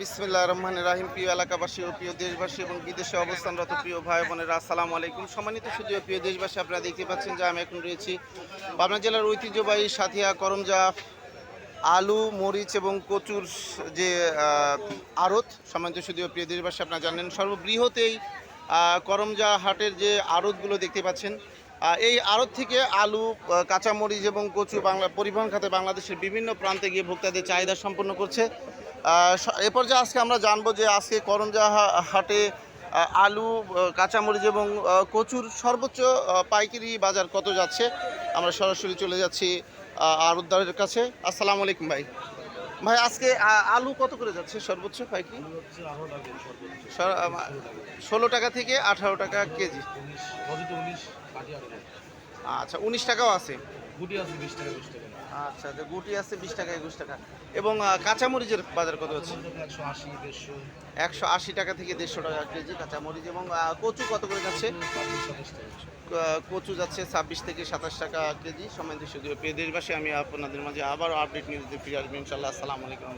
বিসমিল্লাহির রহমানির রহিম। প্রিয় এলাকাবাসী ও প্রিয় দেশবাসী এবং বিদেশে অবস্থানরত প্রিয় ভাই বোনেরা, আসসালামু আলাইকুম। সম্মানিত সুধীয় প্রিয় দেশবাসী, আপনারা দেখতে পাচ্ছেন যে আমি এখন রয়েছি পাবনা জেলার ঐতিহ্যবাহী সাথিয়া করমজা আলু, মরিচ এবং কচুর যে আড়ত। সম্মানিত সুধীয় প্রিয় দেশবাসী, আপনারা জানেন সর্ববৃহৎ এই করমজা হাটের যে আড়তগুলো দেখতে পাচ্ছেন, এই আড়ত থেকে আলু, কাঁচামরিচ এবং কচু পরিবহন খাতে বাংলাদেশের বিভিন্ন প্রান্তে গিয়ে ভোক্তাদের চাহিদা সম্পন্ন করছে। এ পর্যায়ে আজকে আমরা জানবো যে আজকে করমজা হাটে আলু, কাঁচামরিচ এবং কচুর সর্বোচ্চ পাইকারি বাজার কত যাচ্ছে। আমরা সরাসরি চলে যাচ্ছি আড়তদারের কাছে। আসসালামু আলাইকুম ভাই। ভাই আজকে আলু কত করে যাচ্ছে সর্বোচ্চ পাইকারি? 16 টাকা থেকে 18 টাকা কেজি। আচ্ছা, 19 টাকাও আছে। আচ্ছা, গুটি আছে 20 টাকা 21 টাকা। এবং কাঁচামরিচের বাজার কত হচ্ছে? 180 টাকা থেকে 150 টাকা কেজি কাঁচামরিচ। এবং কচু কত করে যাচ্ছে? কচু যাচ্ছে 26 থেকে 27 টাকা কেজি। সম্মানিত সুধী প্রিয় দেশবাসী, আমি আপনাদের মাঝে আবারও আপডেট নিউজ দিয়ে ফিরে আসবো ইনশাল্লাহ। আসসালামু আলাইকুম।